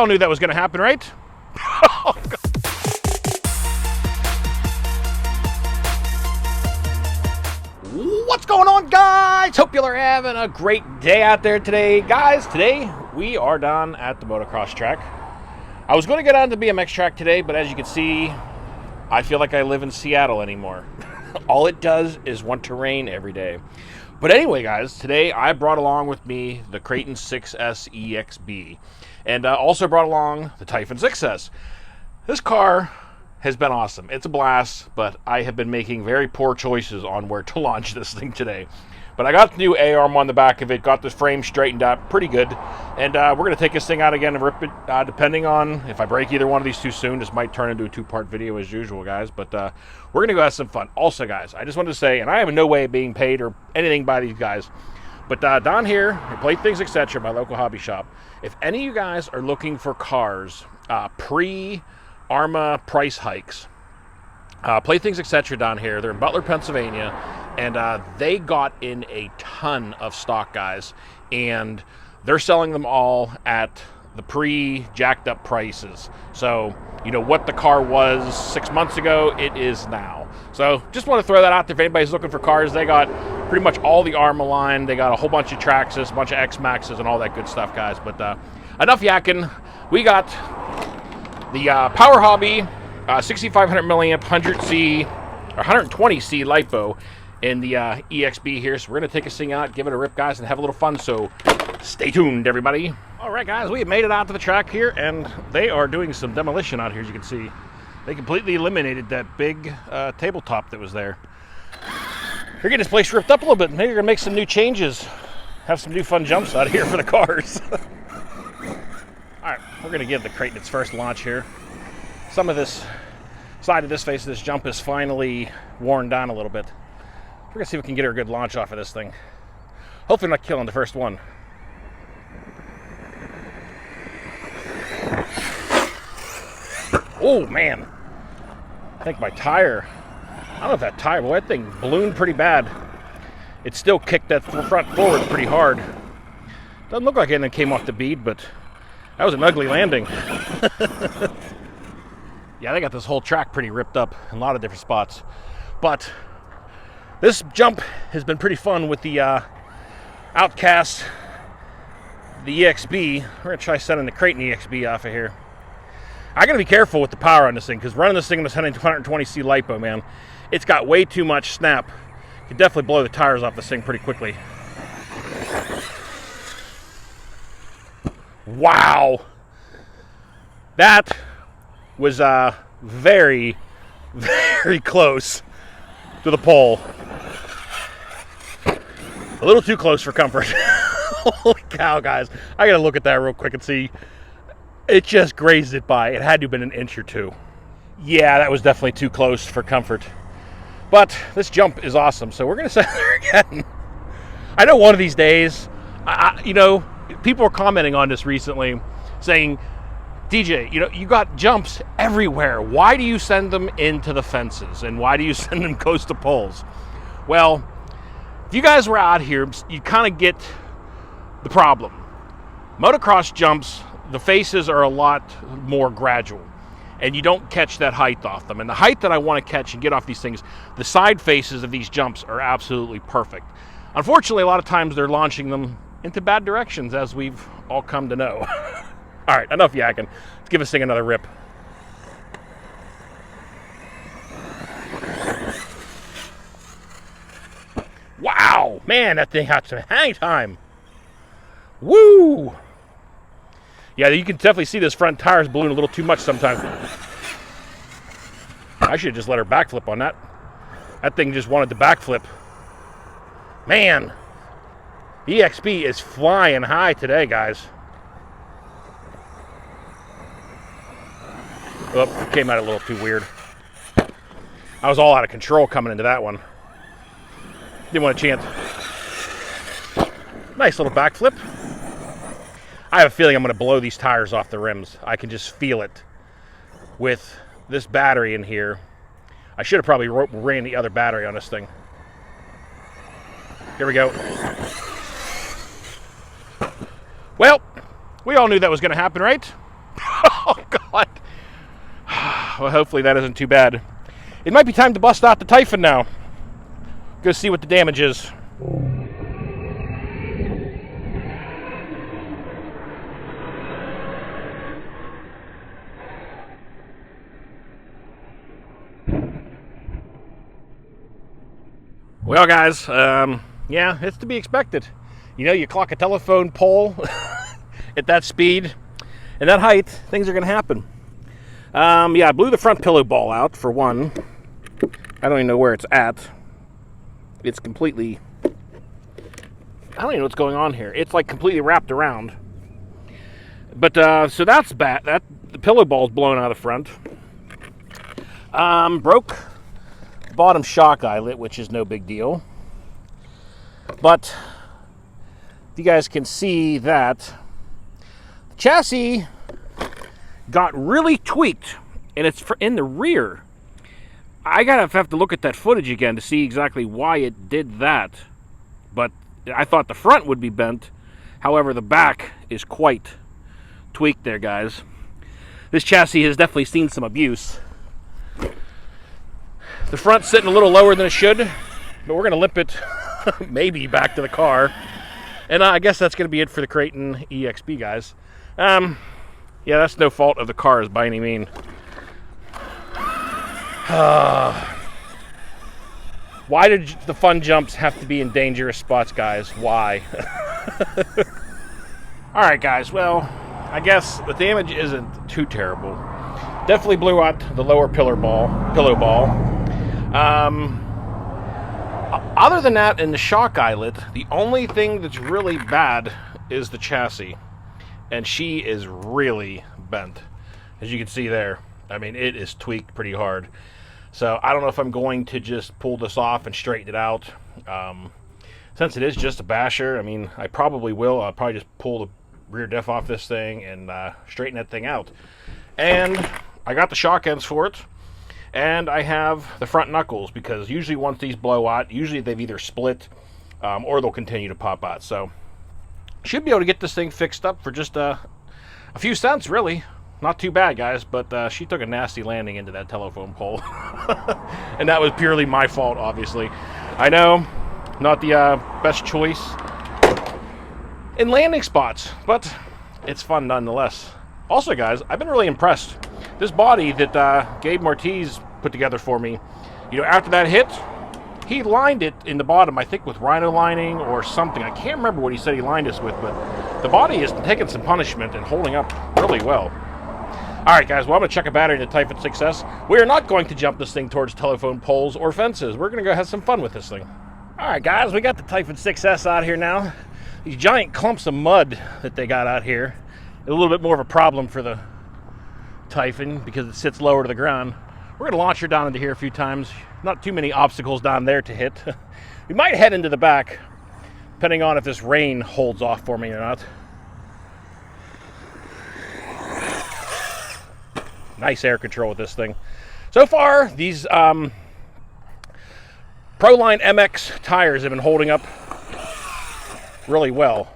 all knew that was going to happen, right? What's going on, guys? Hope you are having a great day out there today. Guys, today we are down at the motocross track. I was going to get on the BMX track today, but as you can see, I feel like I live in Seattle anymore. All it does is want to rain every day. But anyway, guys, today I brought along with me the Kraton 6S EXB, and also brought along the Typhon 6S. This car has been awesome. It's a blast, but I have been making very poor choices on where to launch this thing today. But I got the new A-arm on the back of it, got the frame straightened out pretty good, and we're going to take this thing out again and rip it, depending on if I break either one of these too soon. This might turn into a two-part video as usual, guys, but we're going to go have some fun. Also, guys, I just wanted to say, and I have no way of being paid or anything by these guys, but down here at Play Things, Etc., my local hobby shop, if any of you guys are looking for cars pre-Arrma price hikes, Play Things, Etc. down here, they're in Butler, Pennsylvania, and they got in a ton of stock, guys, and they're selling them all at the pre-jacked up prices. So, you know, what the car was 6 months ago, it is now. So, just want to throw that out there if anybody's looking for cars. They got pretty much all the Arrma line. They got a whole bunch of Traxxas, a bunch of X-Maxes, and all that good stuff, guys. But enough yakking. We got the Power Hobby 6500 milliamp 100C or 120C LiPo in the EXB here. So we're going to take this thing out, give it a rip, guys, and have a little fun. So stay tuned, everybody. All right, guys, we have made it out to the track here, and they are doing some demolition out here, as you can see. They completely eliminated that big tabletop that was there. They're getting this place ripped up a little bit. Maybe they're going to make some new changes, have some new fun jumps out here for the cars. All right, we're going to give the Kraton its first launch here. Some of this side of this face of this jump is finally worn down a little bit. We're going to see if we can get her a good launch off of this thing. Hopefully not killing the first one. Oh, man. I think my tire, I don't know if that tire, well, that thing ballooned pretty bad. It still kicked that front forward pretty hard. Doesn't look like anything came off the bead, but that was an ugly landing. Yeah, they got this whole track pretty ripped up in a lot of different spots. But this jump has been pretty fun with the Outcast, the EXB. We're going to try sending the Kraton EXB off of here. I got to be careful with the power on this thing, because running this thing in the 120C LiPo, man, it's got way too much snap. You can definitely blow the tires off this thing pretty quickly. Wow. That was very, very close to the pole. A little too close for comfort. Holy cow, guys. I gotta look at that real quick and see. It just grazed it by. It had to have been an inch or two. Yeah, that was definitely too close for comfort. But this jump is awesome, so we're gonna send her again. I know one of these days, you know, people are commenting on this recently, saying, DJ, you know, you got jumps everywhere. Why do you send them into the fences? And why do you send them coast to poles? Well, if you guys were out here, you kind of get the problem. Motocross jumps, the faces are a lot more gradual, and you don't catch that height off them. And the height that I want to catch and get off these things, the side faces of these jumps are absolutely perfect. Unfortunately, a lot of times they're launching them into bad directions, as we've all come to know. All right, enough yakking. Let's give this thing another rip. Wow, man, that thing had some hang time. Woo! Yeah, you can definitely see this front tire's balloon a little too much sometimes. I should have just let her backflip on that. That thing just wanted to backflip. Man, EXB is flying high today, guys. Oh, it came out a little too weird. I was all out of control coming into that one. Didn't want a chance. Nice little backflip. I have a feeling I'm going to blow these tires off the rims. I can just feel it. With this battery in here, I should have probably ran the other battery on this thing. Here we go. Well, we all knew that was going to happen, right? Oh, God. Well, hopefully that isn't too bad. It might be time to bust out the Typhon now. Go see what the damage is. Well, guys, yeah, it's to be expected. You know, you clock a telephone pole at that speed and that height, things are going to happen. Yeah, I blew the front pillow ball out, for one. I don't even know where it's at. It's completely... I don't even know what's going on here. It's like completely wrapped around. But, so that's bad. The pillow ball's blown out of the front. Broke the bottom shock eyelet, which is no big deal. But you guys can see that the chassis got really tweaked, and it's in the rear. I gotta have to look at that footage again to see exactly why it did that. But I thought the front would be bent. However, the back is quite tweaked there, guys. This chassis has definitely seen some abuse. The front's sitting a little lower than it should, but we're gonna lip it maybe back to the car. And I guess that's gonna be it for the Kraton EXP, guys. Yeah, that's no fault of the cars by any mean. Why did the fun jumps have to be in dangerous spots, guys? Why? Alright, guys, well, I guess the damage isn't too terrible. Definitely blew out the lower pillow ball. Other than that, in the shock eyelet, the only thing that's really bad is the chassis. And she is really bent, as you can see there. I mean, it is tweaked pretty hard. So I don't know if I'm going to just pull this off and straighten it out. Since it is just a basher, I mean, I probably will. I'll probably just pull the rear diff off this thing and straighten that thing out. And I got the shock ends for it. And I have the front knuckles, because usually once these blow out, usually they've either split or they'll continue to pop out. So should be able to get this thing fixed up for just a few cents, really. Not too bad, guys, but she took a nasty landing into that telephone pole. And that was purely my fault, obviously. I know, not the best choice in landing spots, but it's fun nonetheless. Also, guys, I've been really impressed. This body that Gabe Martiz put together for me, you know, after that hit, he lined it in the bottom, I think with rhino lining or something. I can't remember what he said he lined us with, but the body is taking some punishment and holding up really well. Alright, guys, well, I'm going to check a battery in the Typhon 6S. We are not going to jump this thing towards telephone poles or fences. We're going to go have some fun with this thing. Alright, guys, we got the Typhon 6S out here now. These giant clumps of mud that they got out here. A little bit more of a problem for the Typhon because it sits lower to the ground. We're going to launch her down into here a few times. Not too many obstacles down there to hit. We might head into the back, depending on if this rain holds off for me or not. Nice air control with this thing. So far, these Proline MX tires have been holding up really well.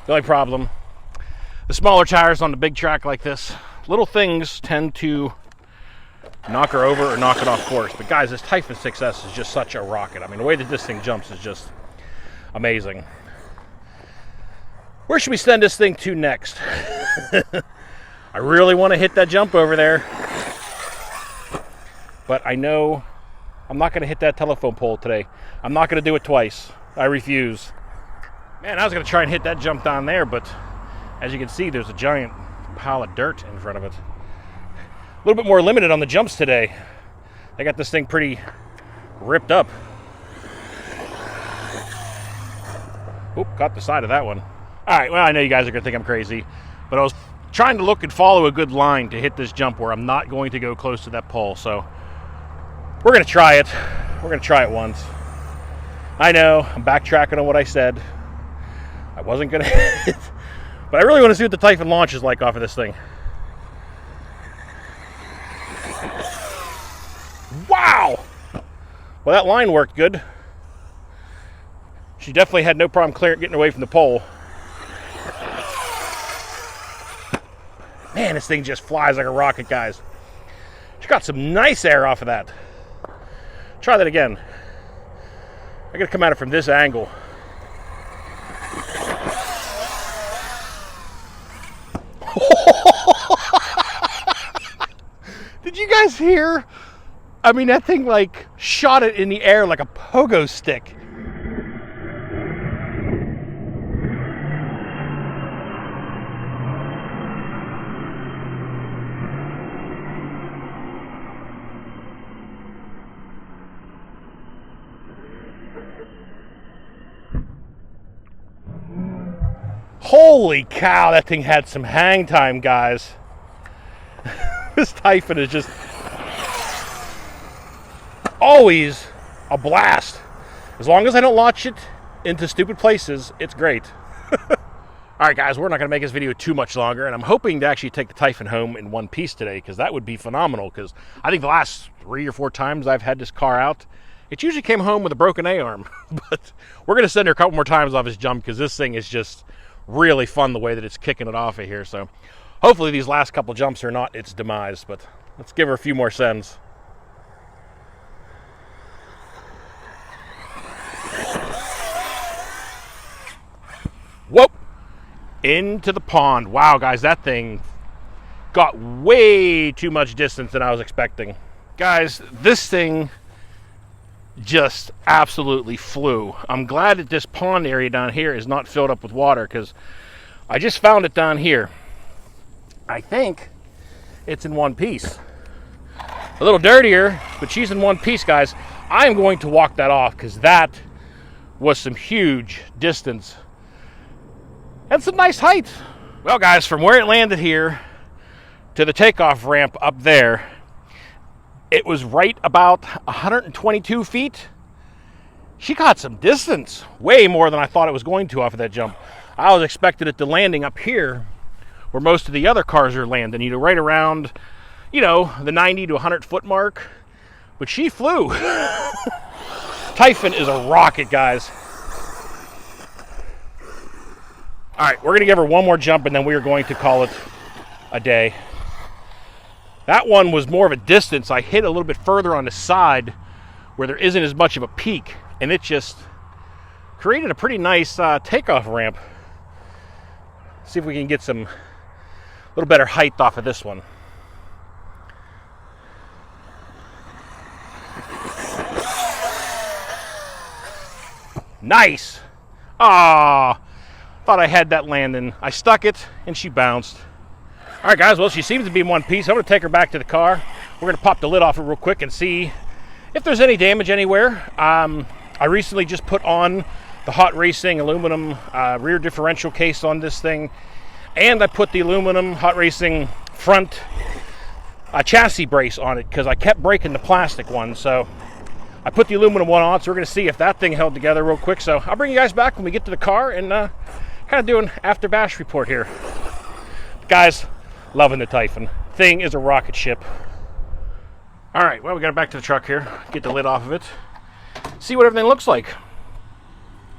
The only problem, the smaller tires on the big track like this, little things tend to knock her over or knock it off course. But guys, this Typhon 6S is just such a rocket. I mean, the way that this thing jumps is just amazing. Where should we send this thing to next? I really want to hit that jump over there. But I know I'm not going to hit that telephone pole today. I'm not going to do it twice. I refuse. Man, I was going to try and hit that jump down there, but as you can see, there's a giant pile of dirt in front of it. A little bit more limited on the jumps today. They got this thing pretty ripped up. Oop, caught the side of that one. All right, well, I know you guys are going to think I'm crazy, but I was trying to look and follow a good line to hit this jump where I'm not going to go close to that pole. So we're going to try it. We're going to try it once. I know, I'm backtracking on what I said. I wasn't going to hit it, but I really want to see what the Typhon launch is like off of this thing. Wow! Well, that line worked good. She definitely had no problem getting away from the pole. Man, this thing just flies like a rocket, guys. She got some nice air off of that. Try that again. I gotta come at it from this angle. Did you guys hear? I mean, that thing like shot it in the air like a pogo stick. Holy cow, that thing had some hang time, guys. This Typhon is just always a blast. As long as I don't launch it into stupid places, it's great. All right, guys, we're not going to make this video too much longer, and I'm hoping to actually take the Typhon home in one piece today, because that would be phenomenal, because I think the last 3 or 4 times I've had this car out, it usually came home with a broken A-arm. But we're going to send her a couple more times off his jump, because this thing is just really fun the way that it's kicking it off of here. So hopefully these last couple jumps are not its demise, but let's give her a few more sends. Whoop! Into the pond. Wow, guys, that thing got way too much distance than I was expecting. Guys, this thing just absolutely flew. I'm glad that this pond area down here is not filled up with water, because I just found it down here. I think it's in one piece. A little dirtier, but she's in one piece, guys. I'm going to walk that off, because that was some huge distance and some nice height. Well, guys, from where it landed here to the takeoff ramp up there, it was right about 122 feet. She got some distance, way more than I thought it was going to off of that jump. I was expecting it to landing up here where most of the other cars are landing, right around, the 90 to 100 foot mark. But she flew. Typhon is a rocket, guys. All right, we're gonna give her one more jump, and then we are going to call it a day. That one was more of a distance. I hit a little bit further on the side where there isn't as much of a peak, and it just created a pretty nice takeoff ramp. See if we can get some little better height off of this one. Nice. Ah, thought I had that landing. I stuck it and she bounced. All right, guys, well, she seems to be in one piece. I'm going to take her back to the car. We're going to pop the lid off it real quick and see if there's any damage anywhere. I recently just put on the Hot Racing aluminum rear differential case on this thing, and I put the aluminum Hot Racing front chassis brace on it, because I kept breaking the plastic one. So I put the aluminum one on, so we're going to see if that thing held together real quick. So I'll bring you guys back when we get to the car and kind of do an after bash report here. Guys, loving the Typhon. Thing is a rocket ship. All right, well, we got it back to the truck here. Get the lid off of it. See what everything looks like.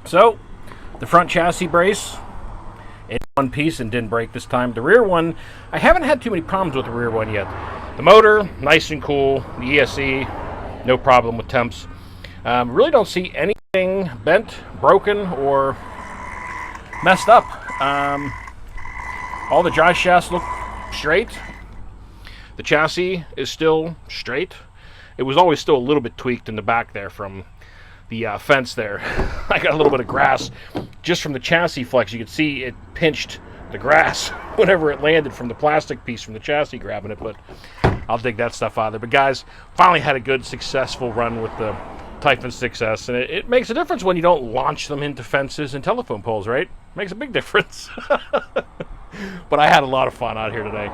So, the front chassis brace in one piece and didn't break this time. The rear one, I haven't had too many problems with the rear one yet. The motor, nice and cool. The ESC, no problem with temps. Really don't see anything bent, broken, or messed up. All the drive shafts look straight. The chassis is still straight. It was always still a little bit tweaked in the back there from the fence there. I got a little bit of grass just from the chassis flex. You could see it pinched the grass whenever it landed from the plastic piece from the chassis grabbing it, but I'll dig that stuff out of there. But guys, finally had a good successful run with the Typhon 6S, and it makes a difference when you don't launch them into fences and telephone poles, right? Makes a big difference. But I had a lot of fun out here today.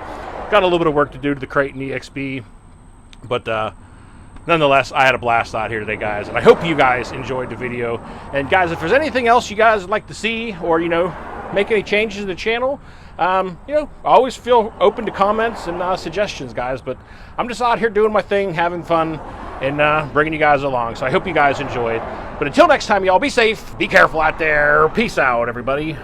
Got a little bit of work to do to the Kraton EXB, but nonetheless, I had a blast out here today, guys, and I hope you guys enjoyed the video. And guys, if there's anything else you guys would like to see, or make any changes to the channel, always feel open to comments and suggestions, guys. But I'm just out here doing my thing, having fun, and bringing you guys along. So I hope you guys enjoyed. But until next time, y'all, be safe, be careful out there. Peace out, everybody.